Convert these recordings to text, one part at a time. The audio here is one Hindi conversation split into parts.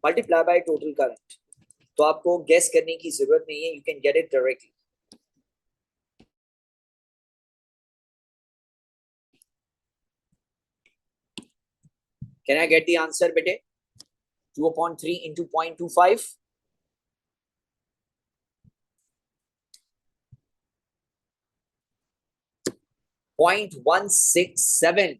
Multiply by total current. तो आपको गेस करने की जरूरत नहीं है, you can get it directly. Can I get the answer बेटे? 2/3 into 0.25। 0.167।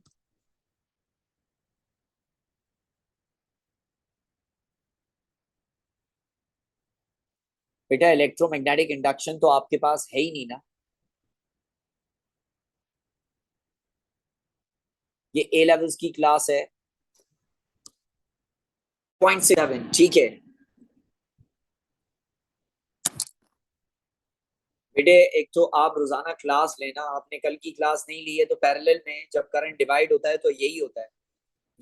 बेटा इलेक्ट्रोमैग्नेटिक इंडक्शन तो आपके पास है ही नहीं ना। ये ए लेवल्स की क्लास है। 0.7 ठीक है बेटे। एक तो आप रोजाना क्लास लेना, आपने कल की क्लास नहीं ली है तो पैरेलल में जब करंट डिवाइड होता है तो यही होता है,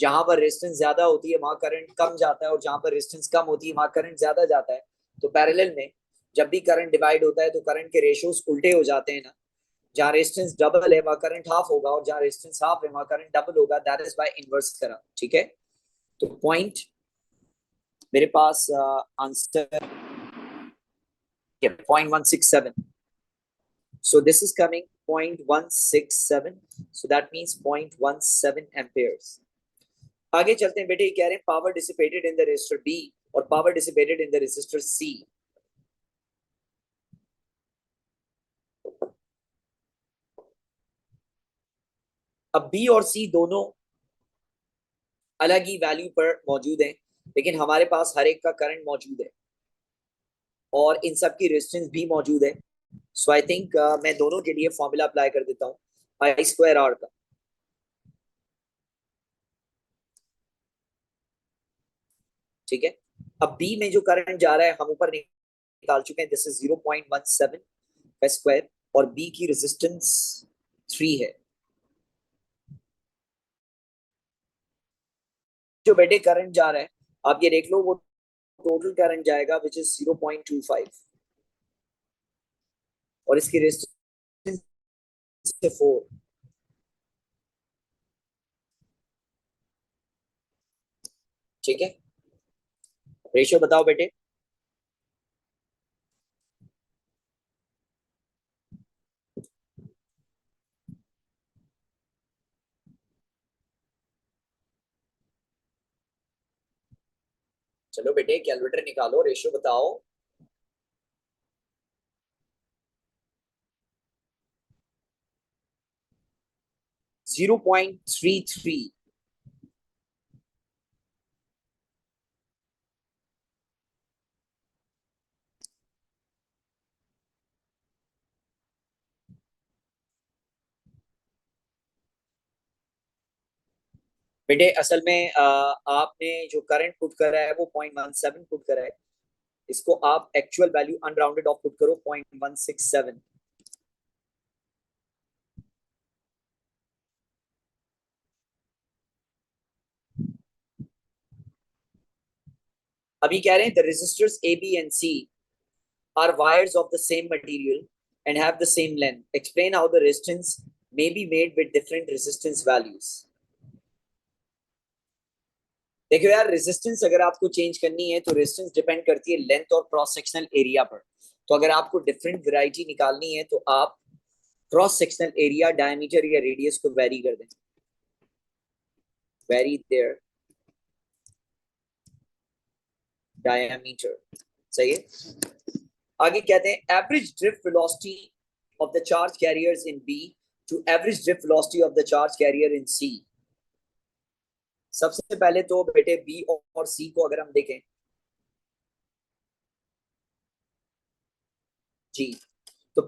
जहां पर रेजिस्टेंस ज्यादा होती है वहां करंट कम जाता है और जहां पर रेजिस्टेंस कम होती है वहां करंट ज्यादा जाता है। तो पैरेलल में जब भी करंट डिवाइड होता है तो करंट के रेशियोज उल्टे हो जाते हैं ना। जहां रेजिस्टेंस डबल है वहां करंट हाफ होगा और जहां रेजिस्टेंस हाफ है वहां करंट डबल होगा। दैट इज बाय इनवर्स करा, ठीक है। तो पॉइंट मेरे पास answer 0.167। So this is coming 0.167. So that means 0.17 amperes. आगे चलते हैं बेटे। ये कह रहे हैं power dissipated in the resistor B और power dissipated in the resistor C. अब बी और सी दोनों अलग ही वैल्यू पर मौजूद हैं, लेकिन हमारे पास हर एक का करंट मौजूद है और इन सब की रेजिस्टेंस भी मौजूद है। सो आई थिंक मैं दोनों के लिए फॉर्मूला अप्लाई कर देता हूँ आई स्क्वायर आर का। ठीक है। अब बी में जो करंट जा रहा है हम ऊपर निकाल चुके हैं, दिस इज 0.17 का स्क्वायर और बी की रेजिस्टेंस 3 है। जो बेटे करंट जा रहा है आप ये देख लो, वो टोटल करंट जाएगा विच इज 0.25 और इसकी रेजिस्टेंस 4। ठीक है, रेशियो बताओ बेटे। चलो बेटे कैलकुलेटर निकालो, रेशियो बताओ। 0.33। बेटे असल में आपने जो करंट पुट करा है वो 0.17 पुट करा है। इसको आप actual value unrounded off put करो 0.167। अभी कह रहे हैं the resistors A B and C are wires of the same material and have the same length. Explain how the resistance may be made with different resistance values. देखो यार, रेजिस्टेंस अगर आपको चेंज करनी है तो रेजिस्टेंस डिपेंड करती है लेंथ और क्रॉस सेक्शनल एरिया पर। तो अगर आपको डिफरेंट वैरायटी निकालनी है तो आप क्रॉस सेक्शनल एरिया, डायमीटर या रेडियस को वेरी कर दें। वेरी देयर डायमीटर, सही है। आगे कहते हैं average drift velocity of the charge carriers in B to average drift velocity of the charge carrier in C. सबसे पहले तो बेटे बी और सी को अगर हम देखें जी, तो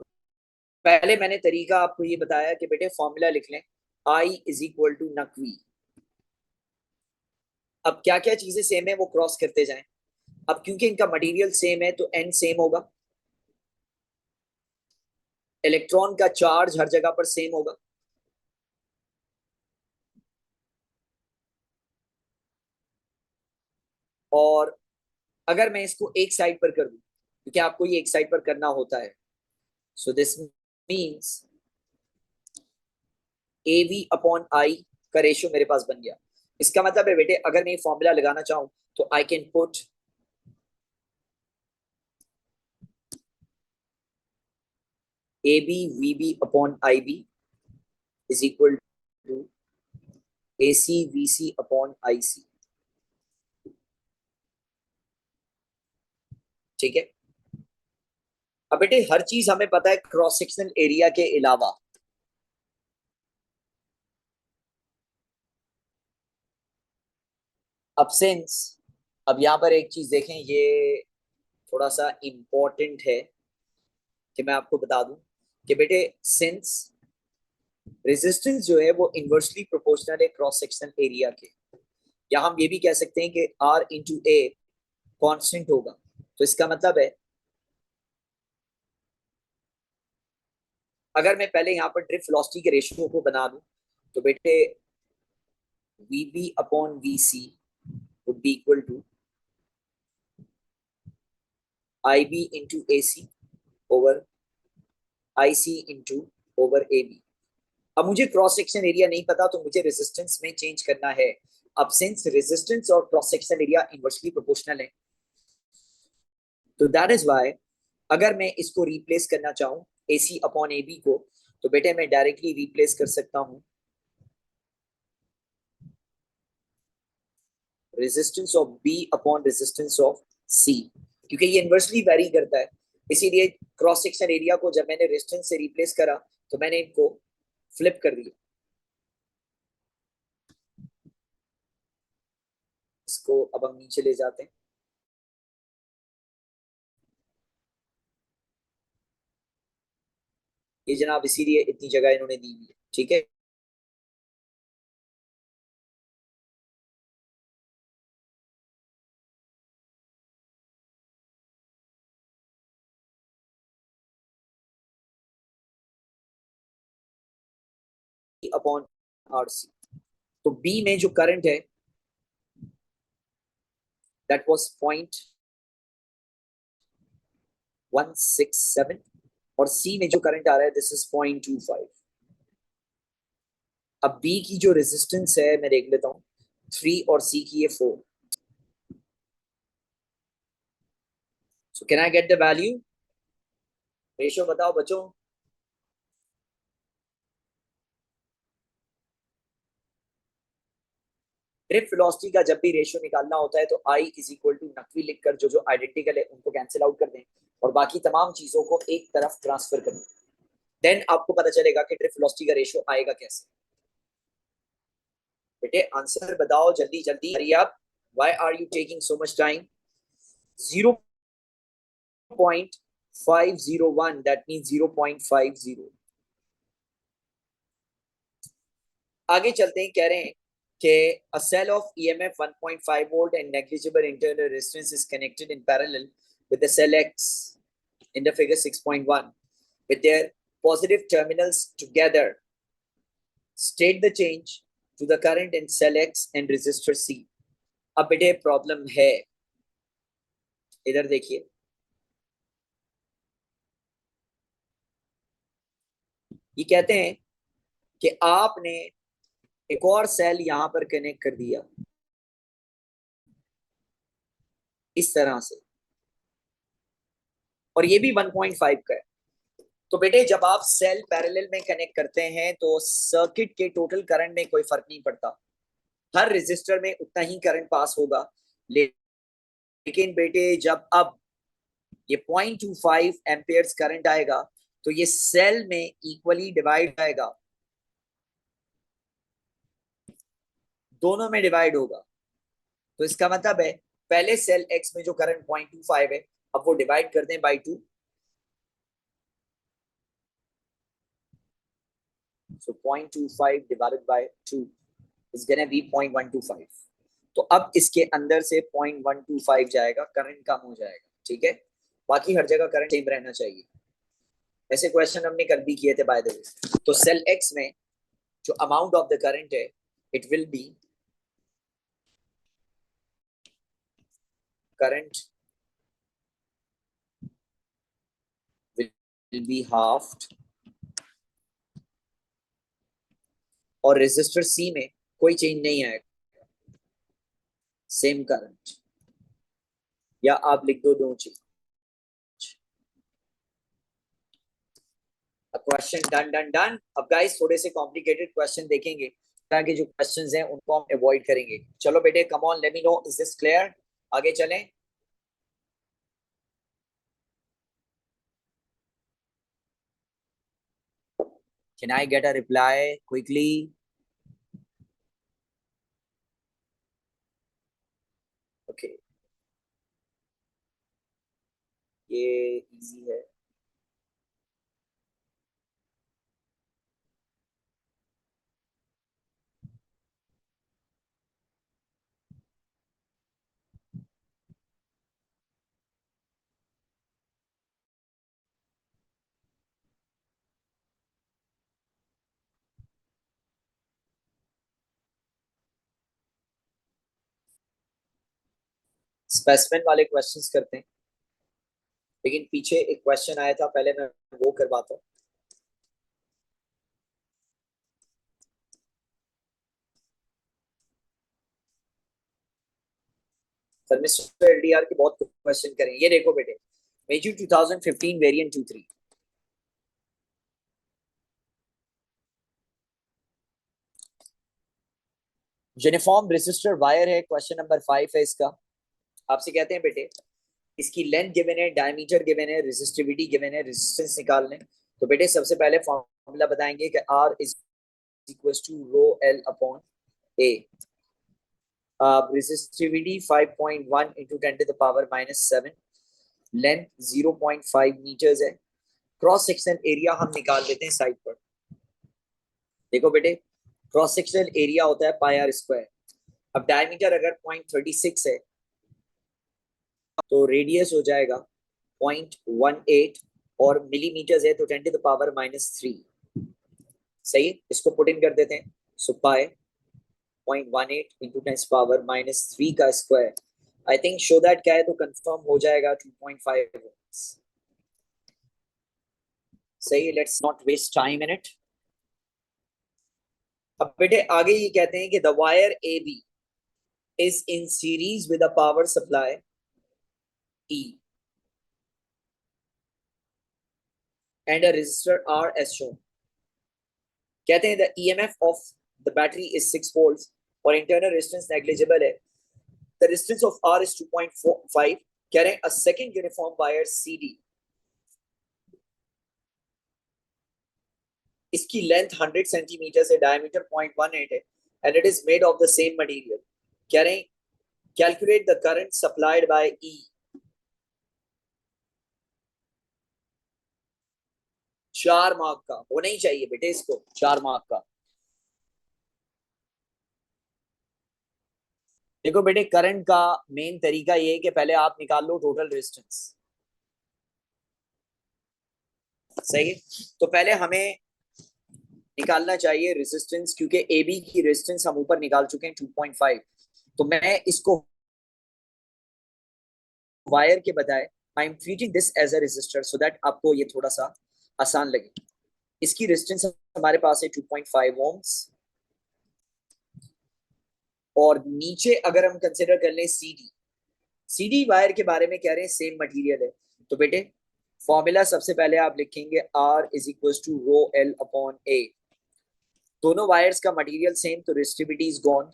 पहले मैंने तरीका आपको ये बताया कि बेटे फॉर्मूला लिख लें I इज इक्वल टू नकवी। अब क्या क्या चीजें सेम है वो क्रॉस करते जाएं। अब क्योंकि इनका मटेरियल सेम है तो n सेम होगा, इलेक्ट्रॉन का चार्ज हर जगह पर सेम होगा, और अगर मैं इसको एक साइड पर कर दूं, क्योंकि आपको ये एक साइड पर करना होता है, so this means AV upon I का रेशियो मेरे पास बन गया। इसका मतलब है बेटे अगर मैं ये फॉर्मूला लगाना चाहूं तो I can put A B V B upon I B is equal to A C V C upon I C. ठीक है। अब बेटे हर चीज हमें पता है क्रॉस सेक्शनल एरिया के अलावा। अब सिंस, अब यहां पर एक चीज देखें, ये थोड़ा सा इंपॉर्टेंट है कि मैं आपको बता दूं कि बेटे सिंस रेजिस्टेंस जो है वो इनवर्सली प्रोपोर्शनल है क्रॉस सेक्शनल एरिया के, या हम ये भी कह सकते हैं कि आर इंटू ए कॉन्स्टेंट होगा। तो इसका मतलब है अगर मैं पहले यहाँ पर ड्रिफ्ट वेलोसिटी के रेशियो को बना दूं तो बेटे V B upon V C would be equal to I B into A C over I C into over A B. अब मुझे क्रॉस सेक्शन एरिया नहीं पता तो मुझे रेजिस्टेंस में चेंज करना है। अब सिंस रेजिस्टेंस और cross section area inversely proportional है तो दैट इज वाई अगर मैं इसको रिप्लेस करना चाहूं ए सी अपॉन ए बी को, तो बेटे मैं डायरेक्टली रिप्लेस कर सकता हूं resistance of B upon resistance of C, क्योंकि ये इनवर्सली वेरी करता है। इसीलिए क्रॉस सेक्शन एरिया को जब मैंने रेजिस्टेंस से रिप्लेस करा तो मैंने इनको फ्लिप कर दिया। इसको अब हम नीचे ले जाते हैं। ये जनाब इसीलिए इतनी जगह इन्होंने दी हुई है। ठीक है। Upon R C. तो बी में जो करंट है दैट वाज 0.167 और सी में जो करंट आ रहा है दिस इज 0.25। अब बी की जो रेजिस्टेंस है मैं देख लेता हूँ 3 और सी की है 4। So can I get the value? Ratio बताओ बच्चों। ड्रिफ्ट वेलोसिटी का जब भी रेशियो निकालना होता है तो I is equal to Naqvi लिखकर जो जो आइडेंटिकल है उनको कैंसिल आउट कर दें और बाकी तमाम चीजों को एक तरफ ट्रांसफर कर दें। देन आपको पता चलेगा कि ड्रिफ्ट वेलोसिटी का रेशियो आएगा कैसे। बेटे आंसर बताओ जल्दी जल्दी, hurry up. Why are you taking so much time? 0.501 that means 0.50। आगे चलते हैं। कह रहे हैं कि a cell of EMF 1.5 volt and negligible internal resistance is connected in parallel with the cell X in the figure 6.1 with their positive terminals together. State the change to the current in cell X and resistor C. अब बेटे प्रॉब्लम है, इधर देखिए। ये कहते हैं कि आपने एक और सेल यहां पर कनेक्ट कर दिया इस तरह से और ये भी 1.5 का है। तो बेटे जब आप सेल पैरेलल में कनेक्ट करते हैं तो सर्किट के टोटल करंट में कोई फर्क नहीं पड़ता, हर रेजिस्टर में उतना ही करंट पास होगा। लेकिन बेटे जब अब ये 0.25 एम्पियर्स करंट आएगा तो ये सेल में इक्वली डिवाइड आएगा, दोनों में डिवाइड होगा। तो इसका मतलब है पहले सेल एक्स में जो करंट 0.25 है अब वो डिवाइड कर दें by 2। So 0.25 divided by 2 is gonna be 0.125। तो अब इसके अंदर से 0.125 जाएगा, करंट कम हो जाएगा। ठीक है, बाकी हर जगह करंट सेम रहना चाहिए। ऐसे क्वेश्चन हमने कल भी किए थे बाय द वे। तो सेल एक्स में जो अमाउंट ऑफ द करंट है it will be current will be halved और रेजिस्टर सी में कोई चेंज नहीं आएगा, सेम करंट। या आप लिख दो don't change. Question done done done. अब गाइस थोड़े से कॉम्प्लिकेटेड क्वेश्चन देखेंगे, ताकि जो क्वेश्चंस हैं उनको हम अवॉइड करेंगे। चलो बेटे come on, let me know is this clear. आगे चलें। Can I get a reply quickly? Okay, ये इजी है। स्पेसिमेन वाले क्वेश्चंस करते हैं, लेकिन पीछे एक क्वेश्चन आया था, पहले मैं वो करवाता हूँ। सर मिस्टर एलडीआर के बहुत क्वेश्चन करें। ये देखो बेटे, मेजू 2015 वेरिएंट 23। यूनिफॉर्म रेसिस्टर वायर है, क्वेश्चन नंबर 5 है इसका। आपसे कहते हैं बेटे, इसकी लेंथ गिवन है, डायमीटर गिवन है, रेसिस्टिविटी गिवन है, रेजिस्टेंस निकालने। तो बेटे सबसे पहले फॉर्मूला बताएंगे कि R is equal to rho L upon A. Resistivity 5.1 into 10⁻⁻7, length 0.5 metres है। क्रॉस सेक्शन एरिया हम निकाल लेते हैं साइड पर। देखो बेटे, क्रॉस सेक्शनल एरिया होता है पाई आर स्क्वायर। अब डायमीटर अगर 0.36 है, तो रेडियस हो जाएगा 0.18, और मिलीमीटर है तो 10⁻⁻3। सही, इसको पुट इन कर देते हैं। सो पाई 0.18 इंटू 10⁻⁻3 का square, I think so that क्या है तो कंफर्म हो जाएगा 2.5। सही, let's not waste time in it. अब बेटे आगे ये कहते हैं कि the wire A B is in series with a power supply E and a resistor R as shown। कहते हैं the EMF of the battery is 6 volts और internal resistance negligible है। The resistance of R is 2.45। कह रहे हैं a second uniform wire CD, इसकी लेंथ 100 सेंटीमीटर से, डायमीटर 0.18 है, and it is made of the same material। कह रहे हैं calculate the current supplied by E। 4 mark का होना ही चाहिए बेटे, इसको 4 मार्क का। देखो बेटे, करंट का मेन तरीका ये है कि पहले आप निकाल लो टोटल रेजिस्टेंस। सही है, तो पहले हमें निकालना चाहिए रेजिस्टेंस, क्योंकि ए बी की रेजिस्टेंस हम ऊपर निकाल चुके हैं 2.5। तो मैं इसको वायर के बजाय I am treating this as a resistor, so that आपको ये थोड़ा सा आसान लगे। इसकी रेजिस्टेंस हमारे पास है 2.5 ओम्स, और नीचे अगर हम कंसिडर कर लें सीडी, सीडी वायर के बारे में कह रहे हैं सेम मटेरियल है। तो बेटे फॉर्मूला सबसे पहले आप लिखेंगे R is equal to rho L upon A. दोनों वायर्स का मटेरियल सेम, तो रेजिस्टिविटी इज गॉन।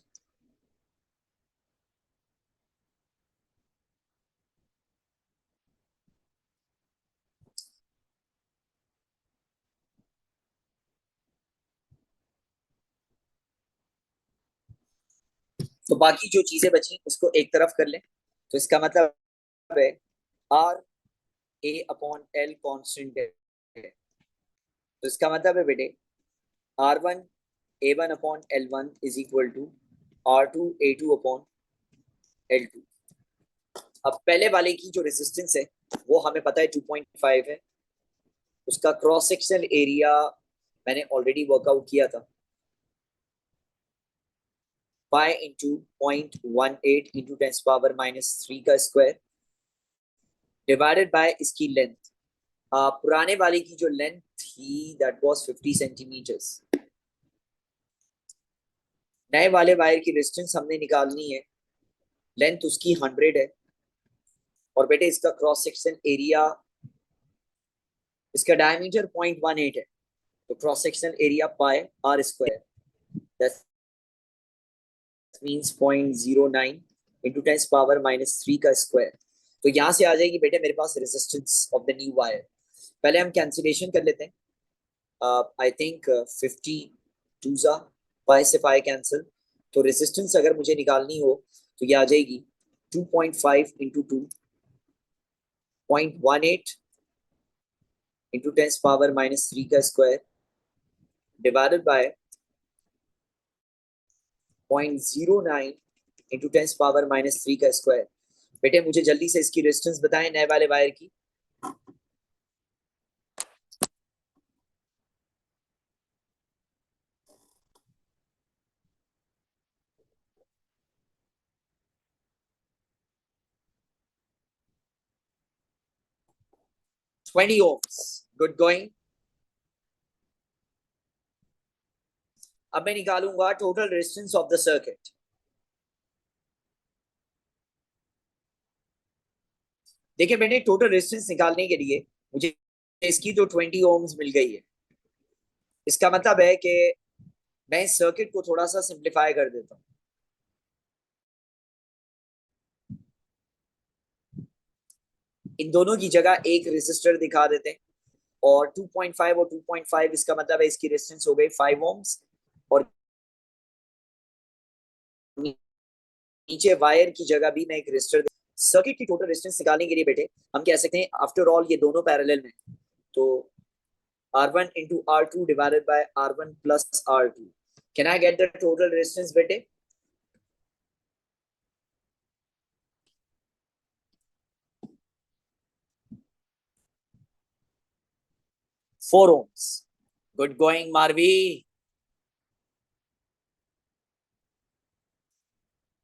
तो बाकी जो चीजें बची उसको एक तरफ कर लें। तो इसका मतलब है R A upon L constant है। तो इसका मतलब है बेटे R1 A1 upon L1 is equal to R2 A2 upon L2। अब पहले वाले की जो रेजिस्टेंस है वो हमें पता है 2.5 है। उसका क्रॉस सेक्शनल एरिया मैंने ऑलरेडी वर्कआउट किया था, पाई इंटू 0.18 इंटू 10⁻⁻3 का स्क्वायर, डिवाइडेड बाय इसकी लेंथ। पुराने वाले की जो लेंथ थी दैट वाज 50 सेंटीमीटर्स। नए वाले वायर की रेजिस्टेंस हमने निकालनी है, लेंथ उसकी 100 है, और बेटे इसका क्रॉस सेक्शन एरिया, इसका डायमीटर 0.18 है, तो cross section area pi R square, that means 0.09 into 10⁻³ का स्क्वायर। तो यहां से आ जाएगी बेटे मेरे पास resistance of the new wire. पहले हम कैंसिलेशन कर लेते हैं। आई थिंक 50 टूजा पाई से पाई कैंसिल, तो रेजिस्टेंस अगर मुझे निकालनी हो तो ये आ जाएगी 2.5 इंटू 2.18 इंटू 10⁻³ का स्क्वायर डिवाइडेड बाय 0.09 इंटू 10⁻³ का स्क्वायर। बेटे मुझे जल्दी से इसकी रेजिस्टेंस बताएं नए वाले वायर की। Twenty ohms, good going. अब मैं निकालूंगा total resistance of the circuit. देखिए बेटे टोटल रेजिस्टेंस निकालने के लिए मुझे इसकी तो 20 ohms मिल गई है। इसका मतलब है कि मैं इस सर्किट को थोड़ा सा सिंप्लीफाई कर देता हूं। इन दोनों की जगह एक रेजिस्टर दिखा देते हैं, और 2.5 और 2.5 इसका मतलब है इसकी रेजिस्टेंस हो गई 5 ohms, और नीचे वायर की जगह भी मैं एक रेजिस्टर। सर्किट की टोटल रेजिस्टेंस निकालने के लिए बेटे हम कह सकते हैं आफ्टर ऑल ये दोनों पैरेलल में, तो R1 into R2 divided by R1 plus R2. Can I get the total resistance बेटे? 4 ohms. Good going, Marvi.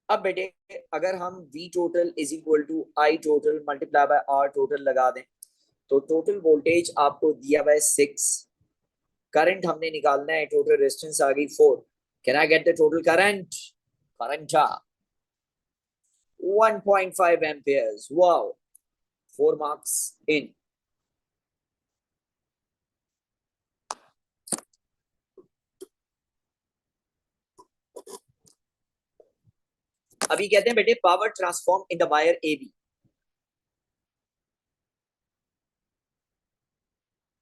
अब बेटे अगर हम V total is equal to I total multiply by R total लगा दें, तो टोटल वोल्टेज आपको दिया हुआ है 6, करंट हमने निकालना है, टोटल रेजिस्टेंस आ गई 4। Can I get the total current? Current 1.5 amperes. Wow, 4 marks in. अभी कहते हैं बेटे power transform in the wire A B.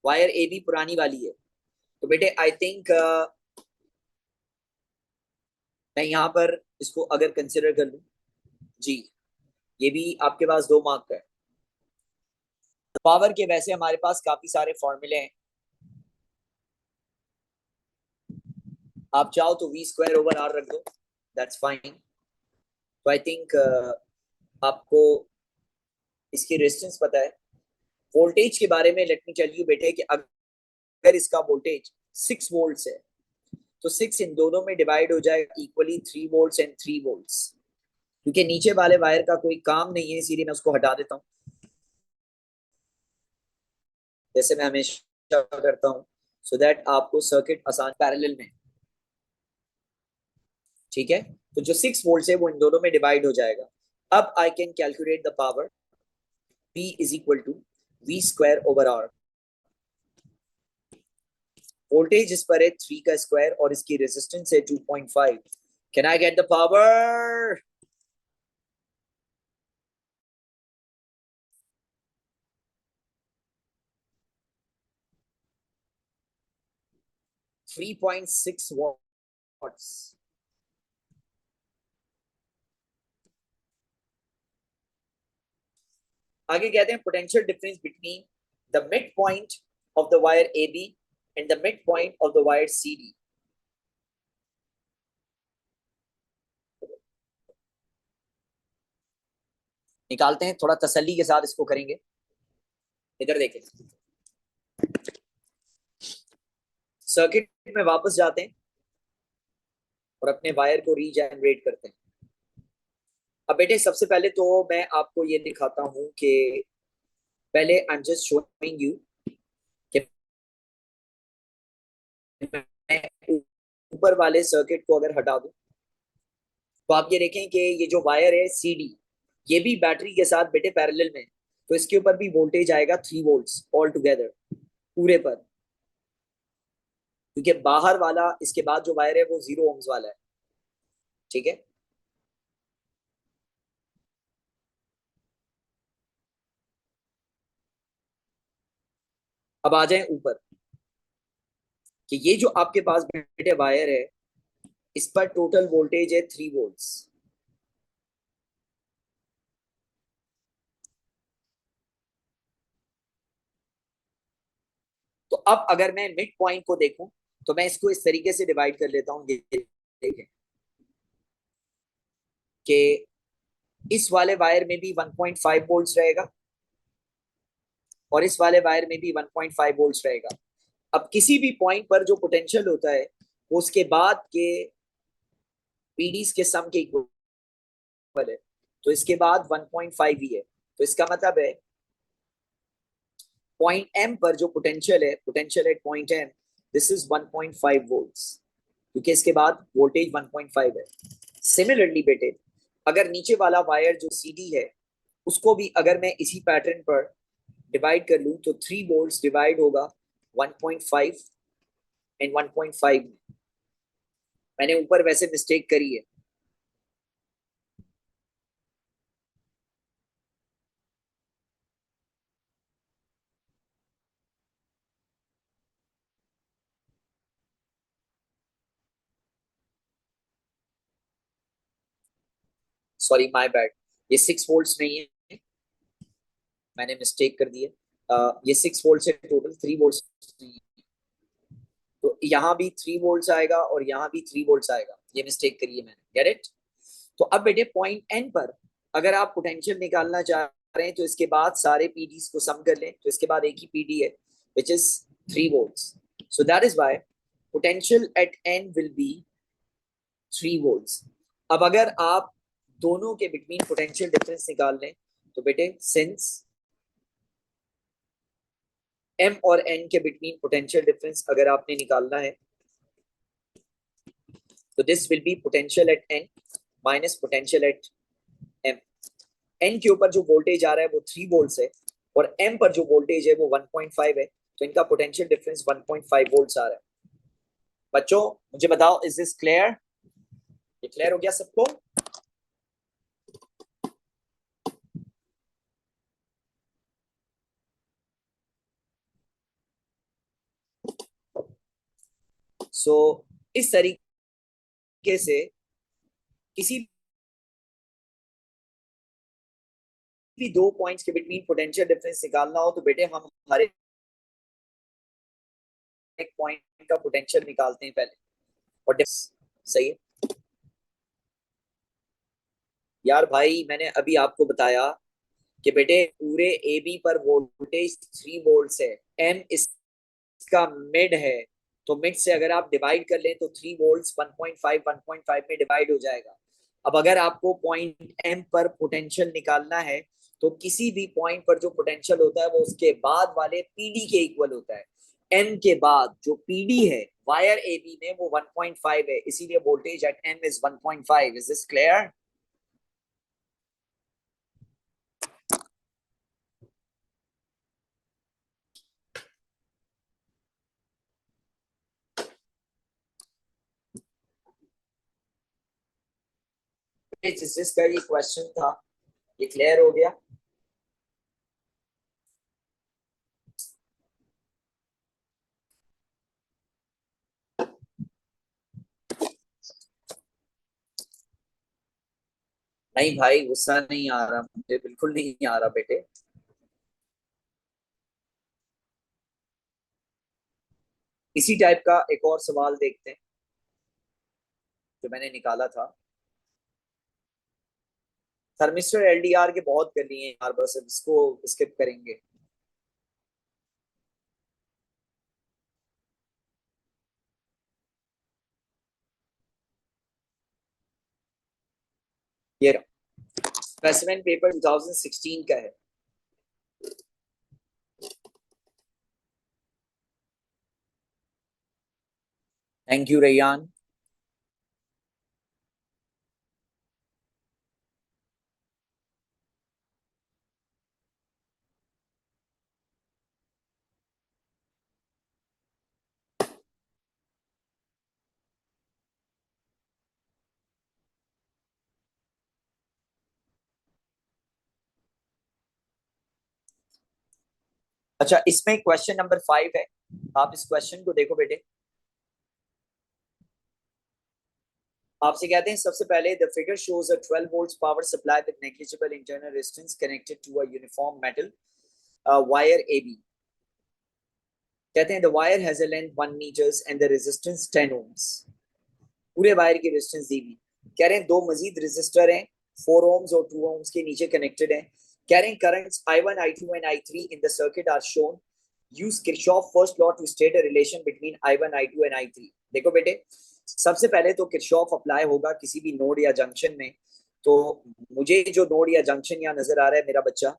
Wire A B पुरानी वाली है, तो बेटे आई थिंक मैं यहां पर इसको अगर कंसिडर कर लूं जी, ये भी आपके पास 2 मार्क का है। पावर के वैसे हमारे पास काफी सारे फॉर्मूले हैं, आप चाहो तो V² ओवर R रख दो, दैट्स फाइन। तो आई थिंक आपको इसकी रेजिस्टेंस पता है। वोल्टेज के बारे में लेट मी टेल यू बेटे कि अगर इसका वोल्टेज 6 वोल्ट्स है, तो 6 इन दोनों में डिवाइड हो जाएगा इक्वली 3 वोल्ट्स एंड 3 वोल्ट्स। क्योंकि नीचे वाले वायर का कोई काम नहीं है, इसीलिए मैं उसको हटा देता हूँ, जैसे मैं हमेशा करता हूँ, सो दैट आपको सर्किट आसान पैरेलल में। ठीक है, तो जो 6 वोल्ट है वो इन दोनों में डिवाइड हो जाएगा। अब I can calculate the power, P is equal to V² over R। Voltage इस पर है 3 का स्क्वायर और इसकी रेजिस्टेंस है 2.5। Can I get the power? 3.6 watts। आगे कहते हैं potential difference between the midpoint of the wire A B and the midpoint of the wire C D. निकालते हैं, थोड़ा तसल्ली के साथ इसको करेंगे। इधर देखें, सर्किट में वापस जाते हैं और अपने वायर को रीजनरेट करते हैं। अब बेटे सबसे पहले तो मैं आपको ये दिखाता हूं कि पहले I am just showing you कि मैं ऊपर वाले सर्किट को अगर हटा दूं, तो आप ये देखें कि ये जो वायर है सी डी, ये भी बैटरी के साथ बेटे पैरेलल में, तो इसके ऊपर भी वोल्टेज आएगा 3 वोल्ट्स ऑल टुगेदर पूरे पर, क्योंकि बाहर वाला इसके बाद जो वायर है वो 0 ohms वाला है। ठीक है, अब आ जाए ऊपर कि ये जो आपके पास बेटे वायर है, इस पर टोटल वोल्टेज है 3 वोल्ट्स। तो अब अगर मैं मिड पॉइंट को देखूं, तो मैं इसको इस तरीके से डिवाइड कर लेता हूं, ये देखें कि इस वाले वायर में भी 1.5 वोल्ट्स रहेगा और इस वाले वायर में भी 1.5 वोल्ट्स रहेगा। अब किसी भी पॉइंट पर जो पोटेंशियल होता है वो उसके बाद के पीडीज के सम के इक्वल है, तो इसके बाद 1.5 ही है। तो इसका मतलब है पॉइंट एम पर जो potential at point M, this is 1.5 volts, क्योंकि इसके बाद वोल्टेज 1.5 है। सिमिलरली बेटे, अगर नीचे वाला वायर जो सीडी है उसको भी अगर मैं इसी पैटर्न पर डिवाइड कर लूं, तो 3 वोल्ट्स डिवाइड होगा 1.5 एंड 1.5। मैंने ऊपर वैसे मिस्टेक करी है, सॉरी माय बैड। ये 6 वोल्ट्स नहीं है, मैंने मिस्टेक कर दी है। ये 6 वोल्ट से टोटल 3 वोल्ट्स नहीं है। तो यहाँ भी 3 वोल्ट्स आएगा और यहाँ भी 3 वोल्ट्स आएगा, ये मिस्टेक करी है मैंने, गेट इट। तो अब बेटे पॉइंट एन पर अगर आप पोटेंशियल निकालना चाह रहे हैं, तो इसके बाद सारे पीडीज को सम कर लें, तो इसके बाद एक ही पीडी है which is 3 volts. So that is why potential at N will be 3 volts. अब अगर आप दोनों के बिटवीन पोटेंशियल डिफरेंस निकाल लें, तो बेटे सिंस एम और एन के बिटवीन पोटेंशियल डिफरेंस अगर आपने निकालना है, तो this will be potential at N minus potential at M. N के ऊपर जो वोल्टेज आ रहा है वो 3 वोल्ट्स है और एम पर जो वोल्टेज है वो 1.5 है, तो इनका पोटेंशियल डिफरेंस 1.5 वोल्ट्स आ रहा है। बच्चों मुझे बताओ, इज दिस क्लियर? ये क्लियर हो गया सबको? सो इस तरीके से किसी भी दो पॉइंट्स के बिटवीन पोटेंशियल डिफरेंस निकालना हो, तो बेटे हम हर एक पॉइंट का पोटेंशियल निकालते हैं पहले, और सही है यार भाई। मैंने अभी आपको बताया कि बेटे पूरे ए बी पर वोल्टेज 3 वोल्ट्स है, एम इसका मिड है, तो मिड से अगर आप डिवाइड कर लें तो 3 वोल्ट्स 1.5 में डिवाइड हो जाएगा। अब अगर आपको पॉइंट एम पर पोटेंशियल निकालना है, तो किसी भी पॉइंट पर जो पोटेंशियल होता है वो उसके बाद वाले पीडी के इक्वल होता है। एम के बाद जो पीडी है वायर ए बी में वो 1.5 है, इसीलिए voltage at M is 1.5। Is this clear? जिसका ये क्वेश्चन था, ये क्लियर हो गया? नहीं भाई, गुस्सा नहीं आ रहा मुझे, बिल्कुल नहीं आ रहा बेटे। इसी टाइप का एक और सवाल देखते हैं जो मैंने निकाला था। थर्मिस्टर एलडीआर के बहुत कर लिए हैं यार, बस अब इसको स्किप करेंगे। ये स्पेसिमेन पेपर 2016 का है। Thank you Rayyan. अच्छा, इसमें क्वेश्चन नंबर 5 है, आप इस क्वेश्चन को देखो बेटे। आपसे कहते हैं सबसे पहले the figure shows a 12 volts power supply with negligible internal resistance connected to a uniform metal wire AB। कहते हैं the wire has a length 1 metres and the resistance 10 ohms. पूरे वायर की रेजिस्टेंस दी हुई। कह रहे हैं दो मजीद रेजिस्टर हैं 4 ओम्स और 2 ओम्स के नीचे कनेक्टेड हैं। कह रहे हैं currents I1 I2 and I3 in the circuit are shown. Use Kirchhoff first law to state a relation between I1 I2 and I3। देखो बेटे, सबसे पहले तो किरचॉफ अप्लाई होगा किसी भी नोड या जंक्शन में। तो मुझे जो नोड या जंक्शन यहाँ नजर आ रहा है मेरा बच्चा,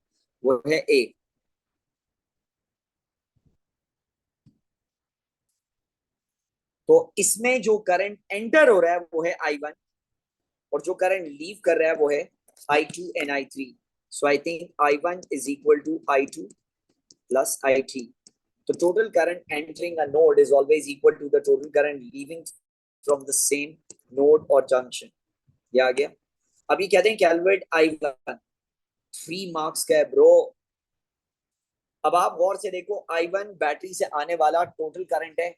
वो है ए। तो इसमें जो करंट एंटर हो रहा है वो है I1, और जो करंट लीव कर रहा है वो है I2 and I3। So I think I1 is equal to I2 plus I3। तो total current entering a node is always equal to the total current leaving from the same node और जंक्शन। ये आ गया। अभी कहते हैं कैलकुलेट I1, 3 मार्क्स का है ब्रो। अब आप गौर से देखो, I1 बैटरी से आने वाला टोटल करंट है।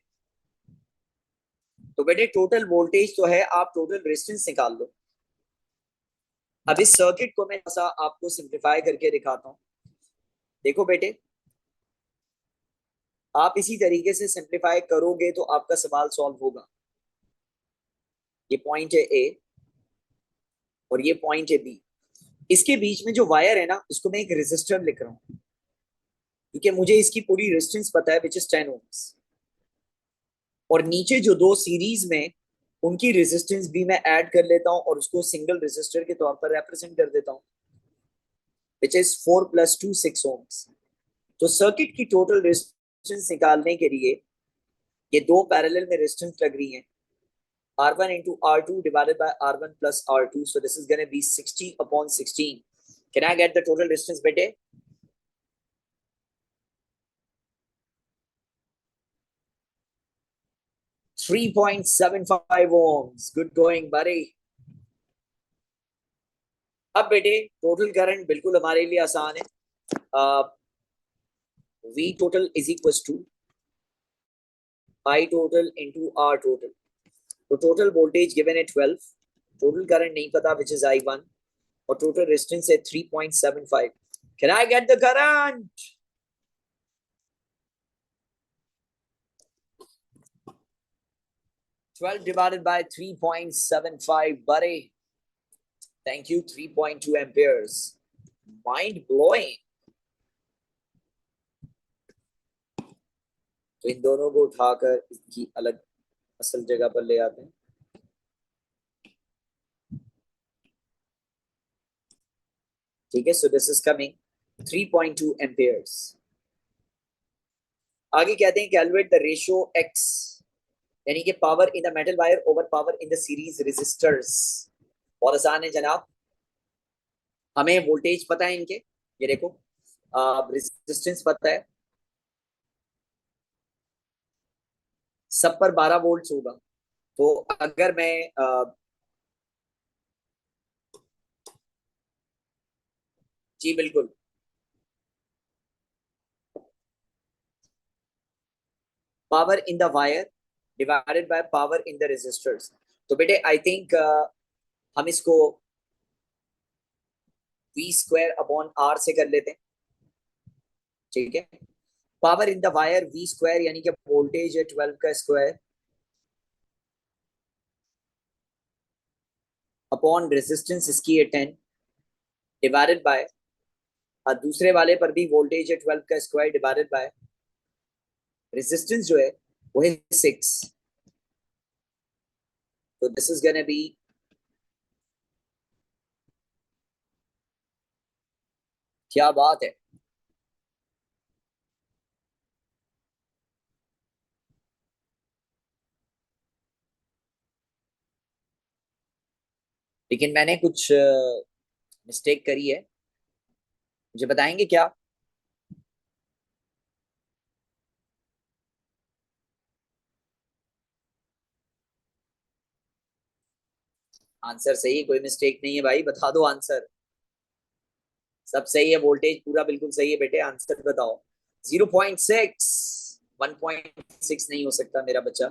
तो बेटे टोटल वोल्टेज तो है, आप टोटल रेजिस्टेंस निकाल लो। अब इस सर्किट को मैं ऐसा आपको सिंप्लीफाई करके दिखाता हूं। देखो बेटे, आप इसी तरीके से सिंप्लीफाई करोगे तो आपका सवाल सॉल्व होगा। ये पॉइंट है ए और ये पॉइंट है बी। इसके बीच में जो वायर है ना, इसको मैं एक रेजिस्टर लिख रहा हूं, क्योंकि मुझे इसकी पूरी रेजिस्टेंस पता है विच इज 10 ओम्स। और नीचे जो दो सीरीज में, उनकी रेजिस्टेंस भी मैं ऐड कर लेता हूं और उसको सिंगल रेजिस्टर के तौर पर रिप्रेजेंट कर देता हूं, विच इज 4 + 2 6 ओम्स। तो सर्किट की टोटल रेजिस्टेंस निकालने के लिए ये दो पैरेलल में रेजिस्टेंस लग रही हैं, R1 into R2 divided by R1 plus R2. So this is going to be 60 upon 16. Can I get the total distance, bete? 3.75 ohms. Good going, buddy. अब बेटे टोटल करंट बिल्कुल हमारे लिए आसान है। V total is equals to I total into R total. तो टोटल वोल्टेज गिवन है 12, टोटल करंट नहीं पता विच इज I1, और टोटल रेजिस्टेंस है 3.75। Can I get the current? 12 divided by 3.75, buddy. Thank you, 3.2 amperes. Mind blowing. तो इन दोनों को उठाकर इसकी अलग असल जगह पर ले आते हैं। ठीक है, so this is coming 3.2 amperes। आगे कहते हैं कैलकुलेट द रेशियो x, यानी कि power in the metal wire over power in the series resistors. बहुत आसान है जनाब, हमें वोल्टेज पता है इनके, ये देखो, रेजिस्टेंस पता है, सब पर 12 वोल्ट होगा। तो अगर मैं जी बिल्कुल, power in the wire divided by power in the resistors. तो बेटे आई थिंक हम इसको V²/R से कर लेते हैं। ठीक है, power in the wire V² यानी कि वोल्टेज है 12 का स्क्वायर अपॉन रेजिस्टेंस इसकी है 10 डिवाइडेड बाय, दूसरे वाले पर भी वोल्टेज है 12 का स्क्वायर डिवाइडेड बाय रेजिस्टेंस जो है वो है 6। तो दिस इज गोना बी, क्या बात है। लेकिन मैंने कुछ मिस्टेक करी है, मुझे बताएंगे क्या? आंसर सही, कोई मिस्टेक नहीं है भाई, बता दो आंसर। सब सही है, वोल्टेज पूरा बिल्कुल सही है बेटे, आंसर बताओ। 0.6, 1.6 नहीं हो सकता मेरा बच्चा।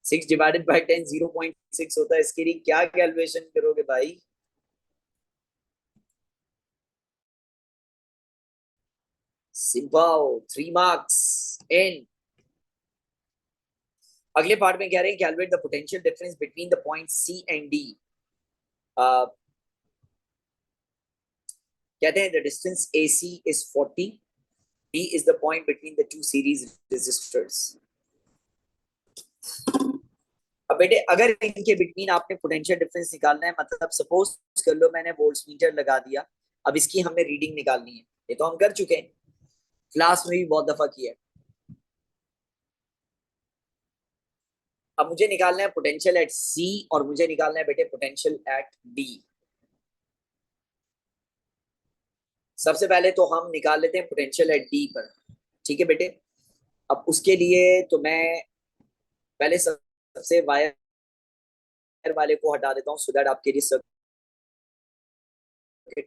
6 डिवाइडेड बाई 10 0.6 होता है। इसके लिए क्या कैलकुलेशन करोगे भाई? Simple, 3 marks in. अगले पार्ट में कह रहे हैं calculate the potential difference between the point C and D. कहते हैं the distance AC is 40, D is the point between the two series resistors. अब बेटे अगर इनके बिटवीन आपने पोटेंशियल डिफरेंस निकालना है, मतलब सपोज कर लो मैंने वोल्ट्स मीटर लगा दिया, अब इसकी हमने रीडिंग निकालनी है। ये तो हम कर चुके हैं, क्लास में भी बहुत दफा किया है। अब मुझे निकालना है पोटेंशियल एट C और मुझे निकालना है बेटे पोटेंशियल एट D। सबसे पहले तो हम निकाल लेते हैं पोटेंशियल एट D पर। ठीक है बेटे, अब उसके लिए तो मैं पहले सबसे वायर वाले को हटा देता हूँ सो दैट आपके लिए सर्किट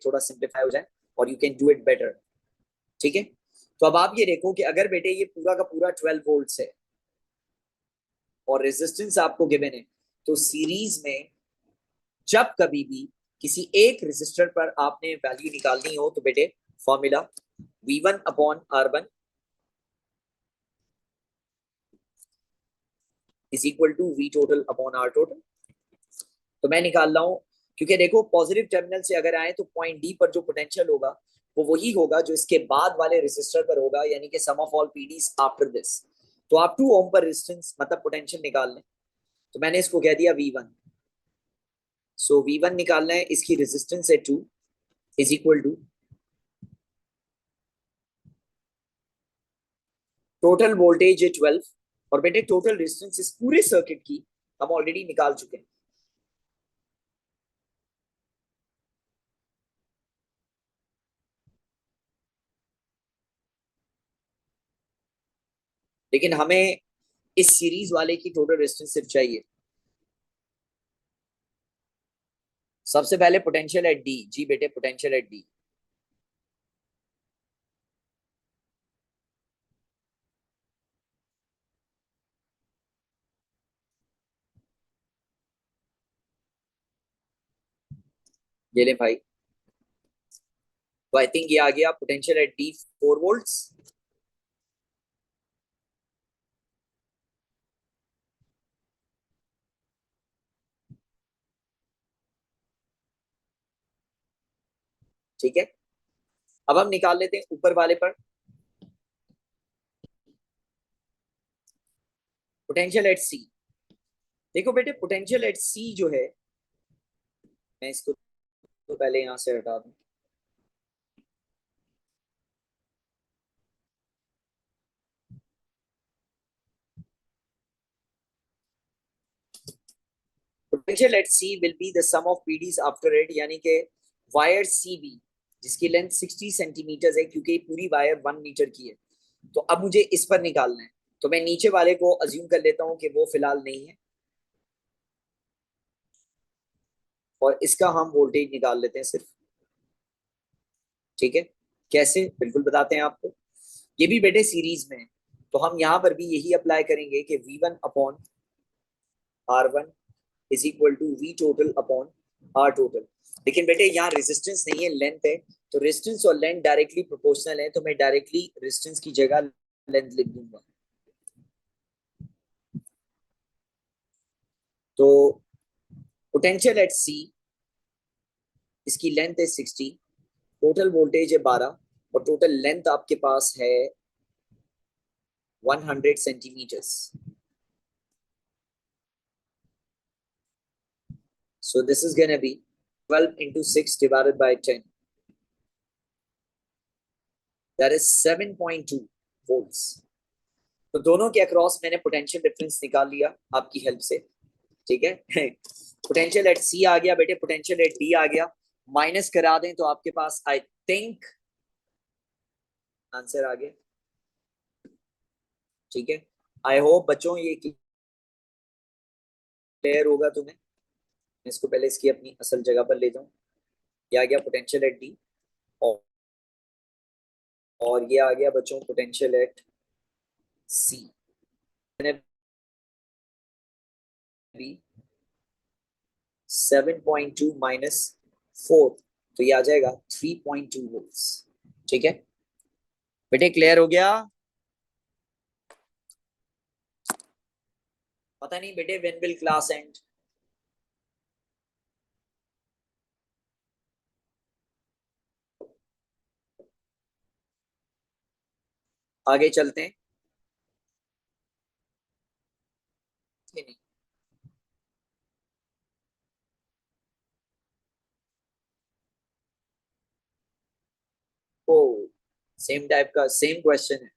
थोड़ा सिंप्लीफाई हो जाए और you can do it better. ठीक है, तो अब आप ये देखो कि अगर बेटे ये पूरा का पूरा 12 वोल्ट है और रेजिस्टेंस आपको गिवन है, तो सीरीज में जब कभी भी किसी एक रेजिस्टर पर आपने वैल्यू निकालनी हो तो बेटे formula V1 upon R1 is equal to V total upon R total. तो मैं निकाल रहा हूं, क्योंकि देखो पॉजिटिव टर्मिनल से अगर आए तो पॉइंट डी पर जो पोटेंशियल होगा वो वही होगा जो इसके बाद वाले रेजिस्टर पर होगा, यानी कि sum of all PDs after this. तो आप 2 ओम पर रेजिस्टेंस मतलब पोटेंशियल निकाल लें, तो मैंने इसको कह दिया V1। सो V1 निकालना है, इसकी रेजिस्टेंस है 2 is equal to total voltage है 12। और बेटे टोटल रेजिस्टेंस इस पूरे सर्किट की हम ऑलरेडी निकाल चुके हैं। लेकिन हमें इस सीरीज वाले की टोटल रेजिस्टेंस सिर्फ चाहिए। सबसे पहले पोटेंशियल एट डी। जी बेटे पोटेंशियल एट डी। ये ले भाई, तो आई थिंक ये आ गया पोटेंशियल एट डी 4 वोल्ट्स। ठीक है, अब हम निकाल लेते हैं ऊपर वाले पर पोटेंशियल एट सी। देखो बेटे पोटेंशियल एट सी जो है, मैं इसको तो पहले यहां से हटा दूं। Potential at C will be the sum of PDs after it, यानी कि वायर सी बी जिसकी लेंथ 60 सेंटीमीटर है, क्योंकि पूरी वायर 1 मीटर की है। तो अब मुझे इस पर निकालना है, तो मैं नीचे वाले को अज्यूम कर लेता हूं कि वो फिलहाल नहीं है, और इसका हम वोल्टेज निकाल लेते हैं सिर्फ। ठीक है, कैसे बिल्कुल बताते हैं आपको। ये भी बेटे सीरीज में है, तो हम यहाँ पर भी यही अप्लाई करेंगे कि V1 upon R1 is equal to V total upon R total. लेकिन बेटे यहाँ रेजिस्टेंस नहीं है, लेंथ है, तो रेजिस्टेंस और लेंथ डायरेक्टली प्रोपोर्शनल है, तो मैं डायरेक्टली रेजिस्टेंस की जगह लेंथ लिख दूंगा। तो पोटेंशियल एट सी, इसकी लेंथ है 60, टोटल वोल्टेज है 12, और टोटल लेंथ आपके पास है 100 centimetres. So this is going to be 12 into 6 divided by 10. That is 7.2 volts. तो दोनों के अक्रॉस मैंने पोटेंशियल डिफरेंस निकाल लिया आपकी हेल्प से। ठीक है, पोटेंशियल एट सी आ गया बेटे, पोटेंशियल एट डी आ गया। माइनस करा दें तो आपके पास आई थिंक आंसर आ गया। ठीक है, आई होप बच्चों ये क्लियर होगा तुम्हें। मैं इसको पहले इसकी अपनी असल जगह पर ले जाऊं। ये आ गया पोटेंशियल एट डी और और ये आ गया बच्चों पोटेंशियल एट सी। भी 7.2 माइनस 4, तो ये आ जाएगा 3.2 वोल्ट्स। ठीक है बेटे, क्लियर हो गया? पता नहीं बेटे व्हेन विल क्लास एंड? आगे चलते हैं। नहीं, ओ सेम टाइप का सेम क्वेश्चन है।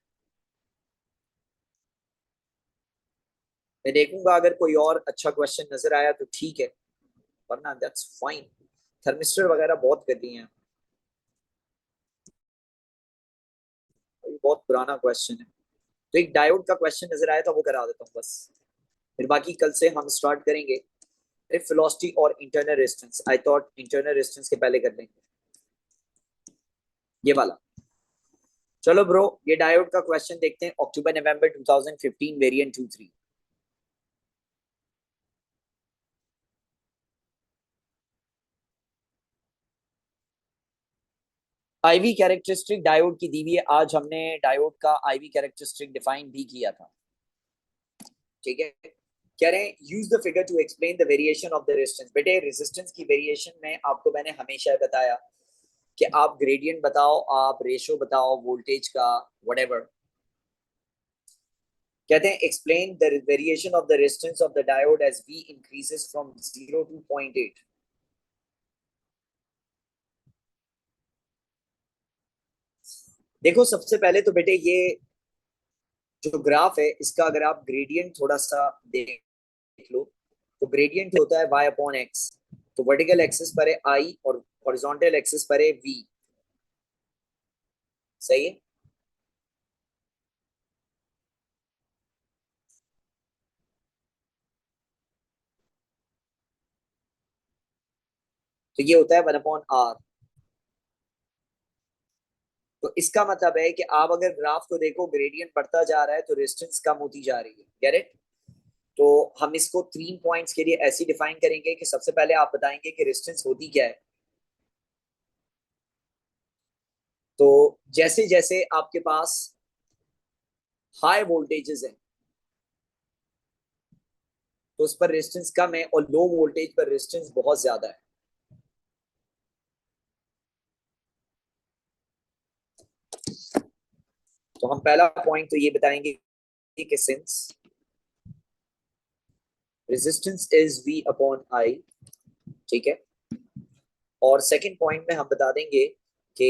मैं देखूंगा, अगर कोई और अच्छा क्वेश्चन नजर आया तो ठीक है, वरना दैट्स फाइन। थर्मिस्टर वगैरह बहुत कर दिए हैं, ये बहुत पुराना क्वेश्चन है। तो एक डायोड का क्वेश्चन नजर आया था, वो करा देता हूँ बस, फिर बाकी कल से हम स्टार्ट करेंगे। वेलोसिटी और internal resistance, I thought internal resistance के पहले कर लेंगे ये वाला। चलो ब्रो, ये डायोड का क्वेश्चन देखते हैं, अक्टूबर नवंबर 2015 वेरिएंट 23। आईवी कैरेक्टरिस्टिक डायोड की दी हुई है। आज हमने डायोड का आईवी कैरेक्टरिस्टिक डिफाइन भी किया था। ठीक है, कह रहे हैं use the figure to explain the variation of the resistance. बेटे रेजिस्टेंस की वेरिएशन में आपको मैंने हमेशा बताया कि आप ग्रेडियंट बताओ, आप रेशो बताओ वोल्टेज का, व्हाटएवर। कहते हैं explain the variation of the resistance of the diode as V increases from 0 to 0.8। देखो सबसे पहले तो बेटे ये जो ग्राफ है इसका अगर आप ग्रेडियंट थोड़ा सा देख लो, तो ग्रेडियंट होता है y अपॉन एक्स। तो वर्टिकल एक्सिस पर है I और हॉरिजॉन्टल एक्सिस पर है V। सही है? तो ये होता है 1/r। तो इसका मतलब है कि आप अगर ग्राफ को देखो, ग्रेडियंट बढ़ता जा रहा है तो रेजिस्टेंस कम होती जा रही है। Get it? तो हम इसको 3 पॉइंट्स के लिए ऐसे डिफाइन करेंगे कि सबसे पहले आप बताएंगे कि रेजिस्टेंस होती क्या है। तो जैसे जैसे आपके पास हाई वोल्टेजेस हैं तो उस पर रेजिस्टेंस कम है, और लो वोल्टेज पर रेजिस्टेंस बहुत ज्यादा है। तो हम पहला पॉइंट तो ये बताएंगे कि since resistance is V upon I, ठीक है। और सेकंड पॉइंट में हम बता देंगे कि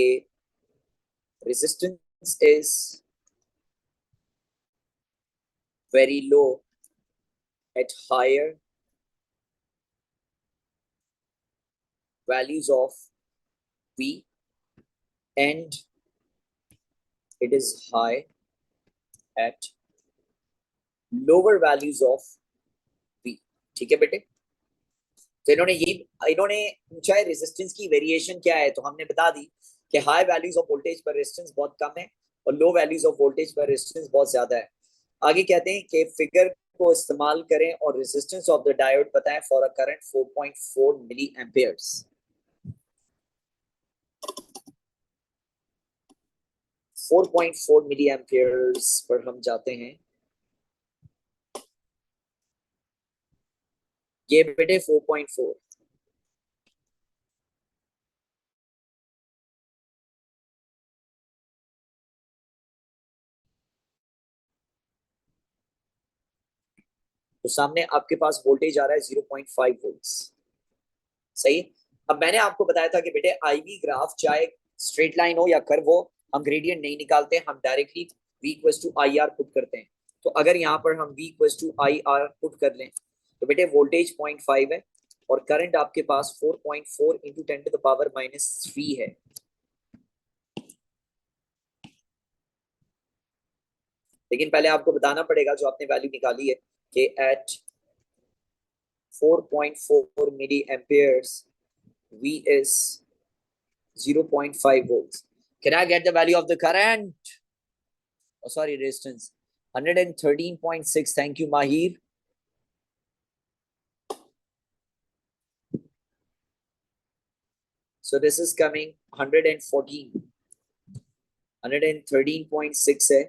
resistance is very low at higher values of V, and it is high at lower values of V। ठीक है बेटे? तो इन्होंने पूछा है रेजिस्टेंस की वेरिएशन क्या है, तो हमने बता दी कि हाई वैल्यूज ऑफ वोल्टेज पर रेजिस्टेंस बहुत कम है और लो वैल्यूज ऑफ वोल्टेज पर रेजिस्टेंस बहुत ज्यादा है। आगे कहते हैं कि फिगर को इस्तेमाल करें और रेजिस्टेंस ऑफ द डायोड बताएं for a current 4.4 milliamperes. 4.4 milliamperes पर हम जाते हैं। ये बेटे 4.4। तो सामने आपके पास वोल्टेज आ रहा है 0.5 वोल्ट्स। सही। अब मैंने आपको बताया था कि बेटे आईवी ग्राफ चाहे स्ट्रेट लाइन हो या कर्व हो, हम ग्रेडियंट नहीं निकालते, हम directly V equals to I R put करते हैं। तो अगर यहाँ पर हम V equals to I R put कर लें तो बेटे वोल्टेज 0.5 है और करंट आपके पास 4.4 इंटू 10 to the power -3 है। लेकिन पहले आपको बताना पड़ेगा जो आपने वैल्यू निकाली है कि at 4.4 milliamperes V is 0.5 volts। Can I get the value of the current? Oh, sorry, resistance. 113.6. Thank you, Mahir. So this is coming 114. 113.6 है.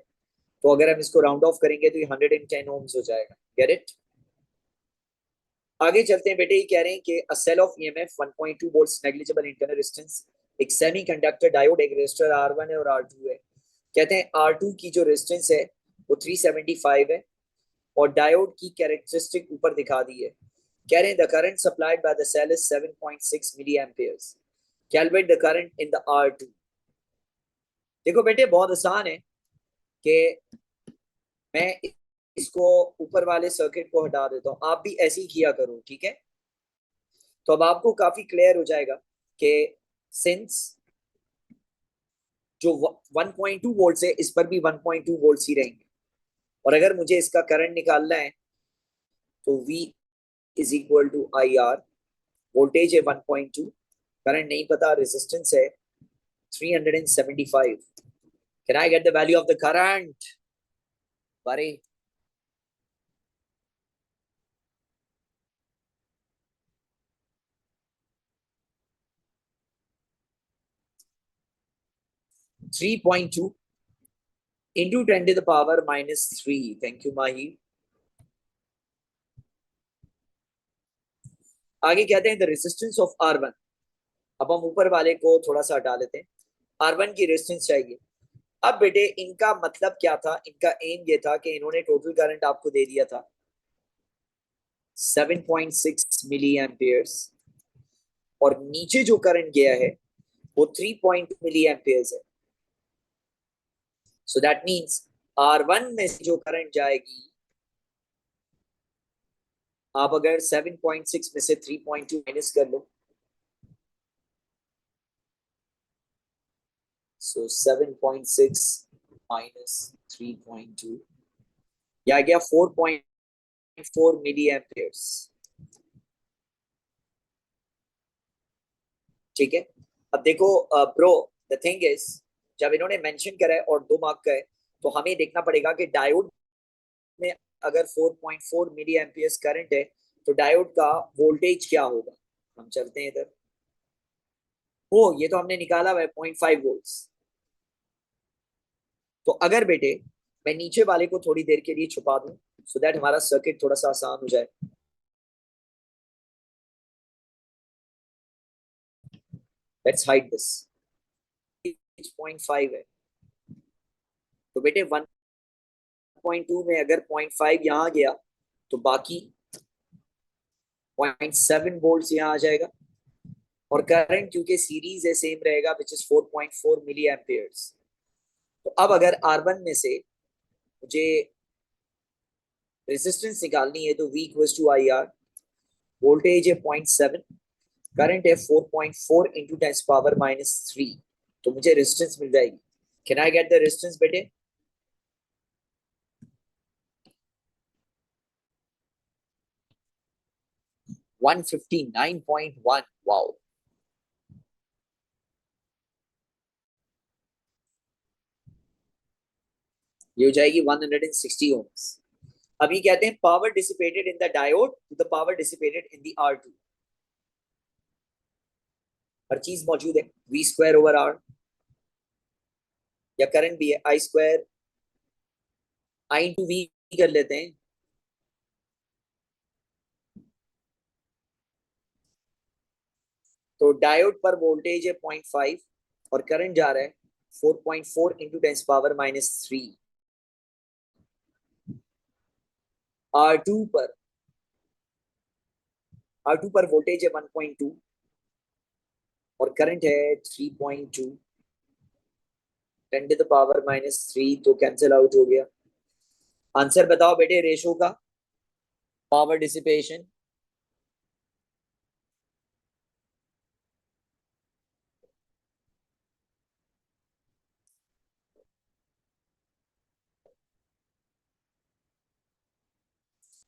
तो अगर हम इसको राउंड ऑफ करेंगे तो ये 110 ओम्स हो जाएगा. Get it? आगे चलते हैं बेटे. ये कह रहे हैं कि a cell of EMF 1.2 volts negligible internal resistance, एक सेमीकंडक्टर डायोड, एक रेजिस्टर R1 है और R2 है. कहते हैं R2 की जो रेजिस्टेंस है वो 375 है और डायोड की कैरेक्टरिस्टिक ऊपर दिखा दी है. कह रहे हैं the current supplied by the cell is 7.6 milliamperes. Calculate the current in the R2. देखो बेटे बहुत आसान है कि मैं इसको ऊपर वाले सर्किट को हटा देता हूं. आप भी ऐसे ही किया करो, ठीक है? तो अब आपको काफी क्लियर हो जाएगा कि सिंस जो 1.2 वोल्ट है इस पर भी 1.2 वोल्ट ही रहेंगे और अगर मुझे इसका करंट निकालना है तो V is equal to I R. Voltage है 1.2, करंट नहीं पता, रेजिस्टेंस है 375. Can I get the value of the current? बारे 3.2 into 10 to the power minus 3. Thank you, Mahi. आगे कहते हैं द रेजिस्टेंस ऑफ R1. अब हम ऊपर वाले को थोड़ा सा हटा लेते हैं. R1 की रेजिस्टेंस चाहिए. अब बेटे इनका मतलब क्या था? इनका एम ये था कि इन्होंने टोटल करंट आपको दे दिया था 7.6 मिली एम्पियर्स और नीचे जो करंट गया है वो 3.2 मिली एम्पियर्स है. सो दैट मींस R1 में से जो करंट जाएगी, आप अगर 7.6 में से 3.2 माइनस कर लो, सो 7.6 माइनस 3.2, या आ गया 4.4 मिली एम्पियर्स. ठीक है? अब देखो ब्रो, द थिंग इज जब इन्होंने मेंशन करा है और 2 मार्क का है तो हमें देखना पड़ेगा कि डायोड में अगर 4.4 मिली एम्पियर्स करंट है तो डायोड का वोल्टेज क्या होगा. हम चलते हैं इधर. ओ ये तो हमने निकाला हुआ है 0.5 वोल्ट्स. तो अगर बेटे मैं नीचे वाले को थोड़ी देर के लिए छुपा दूं सो दैट हमारा सर्किट थोड़ा सा आसान हो जाए. Let's hide this. 0.5 है तो बेटे 1.2 में अगर 0.5 यहाँ गया तो बाकी 0.7 वोल्ट यहाँ आ जाएगा और करंट क्योंकि सीरीज है सेम रहेगा विच इज 4.4 मिली एम्पियर्स. तो अब अगर R1 में से मुझे रेजिस्टेंस निकालनी है तो V equals to I R. Voltage है 0.7, करंट है 4.4 इंटू 10 पावर माइनस 3. तो मुझे रेजिस्टेंस मिल जाएगी. Can I get the resistance बेटे? वन 159.1. वाओ. ये हो जाएगी 160 ओम्स. अभी कहते हैं power dissipated in the diode two the power dissipated in the R2. हर चीज मौजूद है. V स्क्वायर ओवर R या करंट भी है I square I into V कर लेते हैं. तो डायोड पर वोल्टेज है 0.5 और करंट जा रहा है 4.4 इंटू 10 पावर माइनस 3. R2 पर वोल्टेज है 1.2 और करंट है 3.2. 10 टू द पावर माइनस 3 तो कैंसिल आउट हो गया. आंसर बताओ बेटे रेशो का, पावर डिसिपेशन.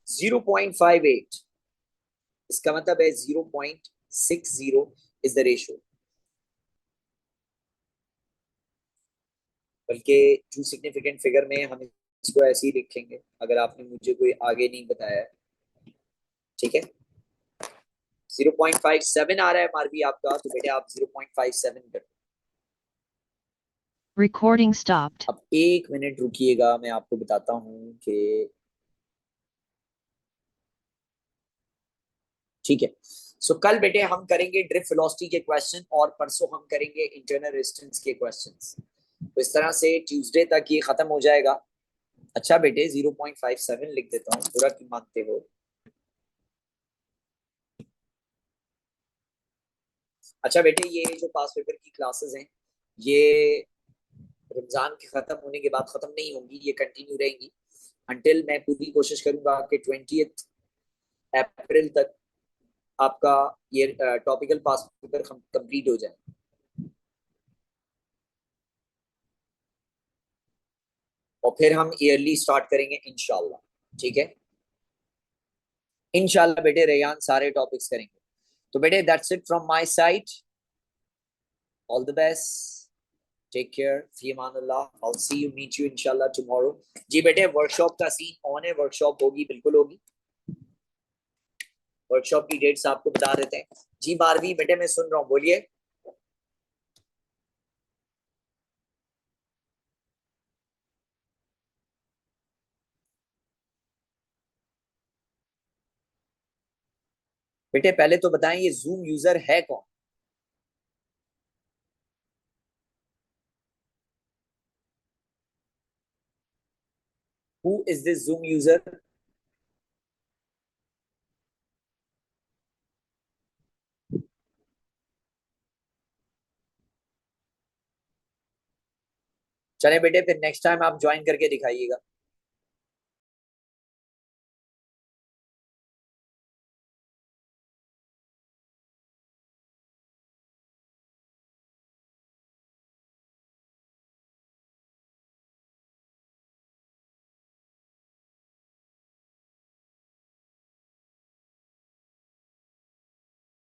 जीरो 0.58. इसका मतलब है 0.60 इज द रेशो. बल्कि टू सिग्निफिकेंट फिगर में हम इसको ऐसे ही लिखेंगे अगर आपने मुझे कोई आगे नहीं बताया है। ठीक है, 0.57 आ रहा है मारवी आपका, तो बेटे आप 0.57 कर। Recording stopped. अब 1 मिनट रुकिएगा, मैं आपको बताता हूँ कि ठीक है। सो कल बेटे हम करेंगे ड्रिफ्ट वेलोसिटी के क्वेश्चन और परसों हम करेंगे इंटरनल रेजिस्टेंस के क्वेश्चंस। तो इस तरह से ट्यूसडे तक ये खत्म हो जाएगा। अच्छा बेटे 0.57 लिख देता हूँ, बुरा क्यों मानते हो। अच्छा बेटे ये जो पास पेपर की क्लासेस हैं ये रमजान के खत्म होने के बाद खत्म नहीं होंगी, ये कंटिन्यू रहेंगी अंटिल मैं पूरी कोशिश करूंगा कि 20 अप्रैल तक आपका ये टॉपिकल पास पेपर कंप्लीट हो जाए। और फिर हम ईयरली स्टार्ट करेंगे इंशाल्लाह। ठीक है, इंशाल्लाह बेटे रेयान सारे टॉपिक्स करेंगे। तो बेटे that's it from my side, all the best, take care, फी अमान अल्लाह, I see you meet you इंशाल्लाह टुमारो। जी बेटे वर्कशॉप का सीन ऑन है, वर्कशॉप होगी, बिल्कुल होगी। वर्कशॉप की डेट्स आपको बता देते हैं। जी 12वीं बेटे मैं सुन रहा हूँ, बोलिए। बेटे पहले तो बताएं ये जूम यूजर है कौन। Who is this zoom user. चले बेटे फिर नेक्स्ट टाइम आप ज्वाइन करके दिखाइएगा।